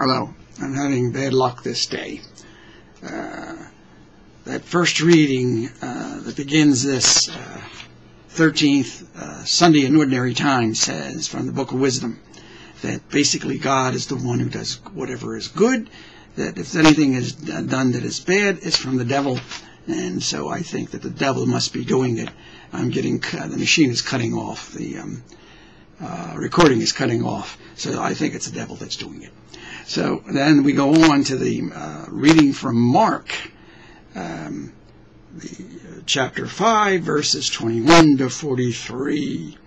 Hello, I'm having bad luck this day. That first reading that begins this 13th Sunday in Ordinary Time says from the Book of Wisdom that basically God is the one who does whatever is good, that if anything is done that is bad, it's from the devil, and so I think that the devil must be doing it. I'm getting, the machine is cutting off, the recording is cutting off, so I think it's the devil that's doing it. So then we go on to the reading from Mark, chapter 5, verses 21 to 43.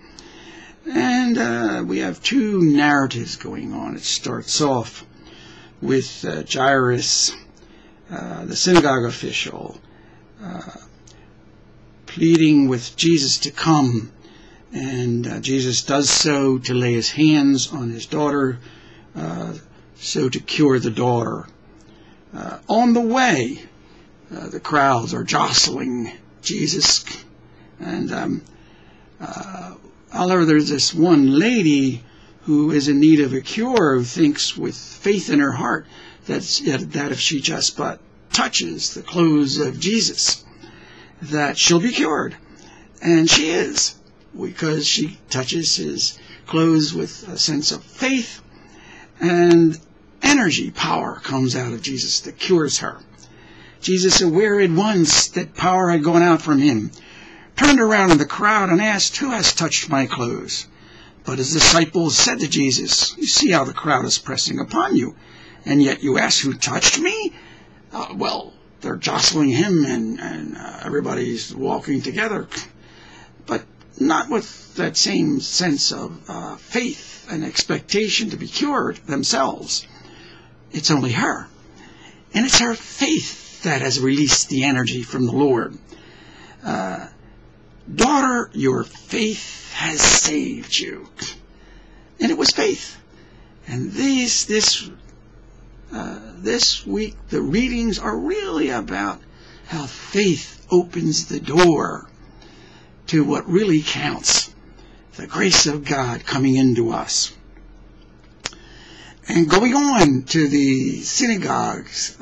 And we have two narratives going on. It starts off with Jairus, the synagogue official, pleading with Jesus to come. And Jesus does so to lay his hands on his daughter, so to cure the daughter. On the way, the crowds are jostling Jesus. And however, there's this one lady who is in need of a cure, who thinks with faith in her heart that if she just but touches the clothes of Jesus, that she'll be cured. And she is, because she touches his clothes with a sense of faith, and energy, power comes out of Jesus that cures her. Jesus, aware at once that power had gone out from him, turned around in the crowd and asked, "Who has touched my clothes?" But his disciples said to Jesus, "You see how the crowd is pressing upon you, and yet you ask, 'Who touched me?'" Well, they're jostling him, and everybody's walking together, but not with that same sense of faith and expectation to be cured themselves. It's only her. And it's her faith that has released the energy from the Lord. "Daughter, your faith has saved you." And it was faith. And this week, the readings are really about how faith opens the door to what really counts, the grace of God coming into us. And going on to the synagogue's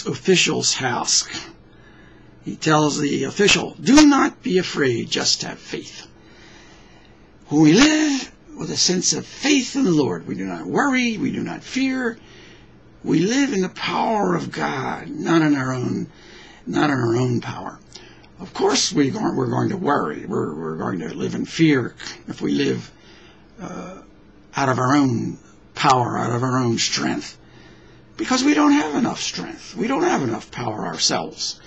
official's house, he tells the official, "Do not be afraid, just have faith." When we live with a sense of faith in the Lord, we do not worry, we do not fear. We live in the power of God, not in our own power. Of course, we're going to worry. We're going to live in fear if we live out of our own power, out of our own strength, because we don't have enough strength. We don't have enough power ourselves.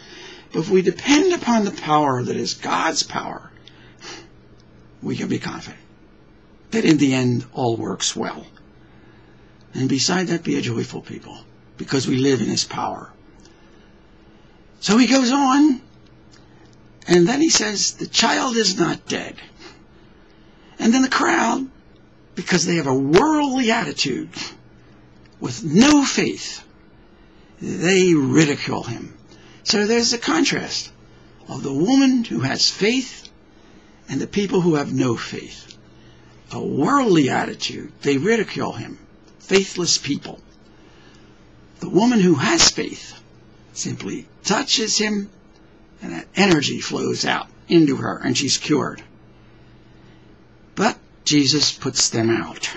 But if we depend upon the power that is God's power, we can be confident that in the end all works well. And beside that, be a joyful people, because we live in his power. So he goes on, and then he says, "The child is not dead." And then the crowd, because they have a worldly attitude with no faith, they ridicule him. So there's a contrast of the woman who has faith and the people who have no faith. A worldly attitude, they ridicule him. Faithless people. The woman who has faith simply touches him, and that energy flows out into her, and she's cured. But Jesus puts them out.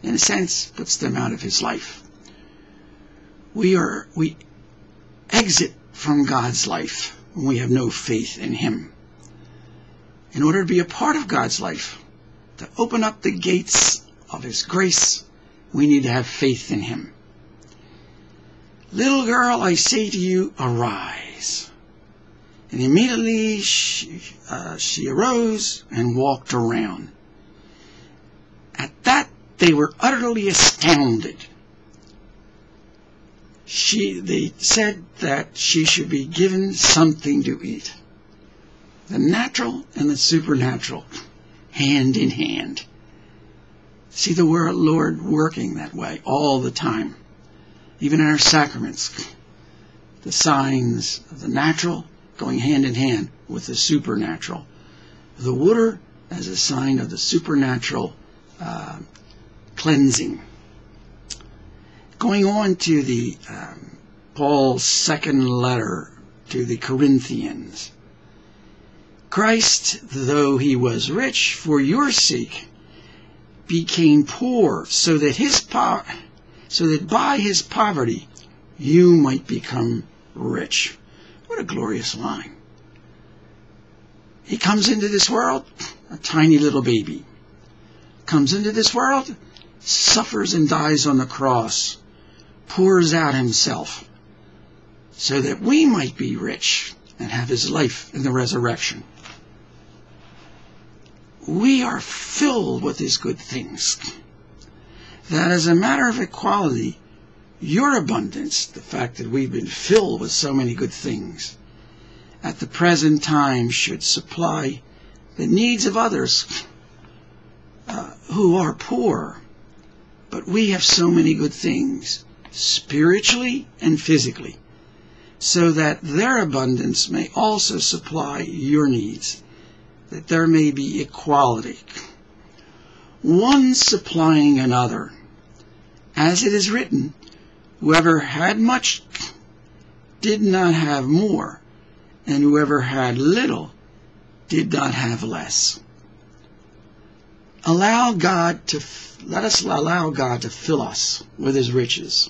In a sense, puts them out of his life. We exit from God's life when we have no faith in him. In order to be a part of God's life, to open up the gates of his grace, we need to have faith in him. "Little girl, I say to you, arise." And immediately she arose and walked around. At that, they were utterly astounded. They said that she should be given something to eat. The natural and the supernatural, hand in hand. See the Lord working that way all the time. Even in our sacraments, the signs of the natural going hand in hand with the supernatural. The water as a sign of the supernatural cleansing. Going on to the Paul's second letter to the Corinthians. Christ, though he was rich, for your sake became poor, so that by his poverty you might become rich. What a glorious line. He comes into this world, a tiny little baby. Comes into this world, suffers and dies on the cross, pours out himself, so that we might be rich and have his life in the resurrection. We are filled with his good things. That as a matter of equality, your abundance, the fact that we've been filled with so many good things, at the present time should supply the needs of others who are poor. But we have so many good things, spiritually and physically, so that their abundance may also supply your needs, that there may be equality, one supplying another. As it is written, whoever had much did not have more, and whoever had little did not have less. Let us allow God to fill us with his riches.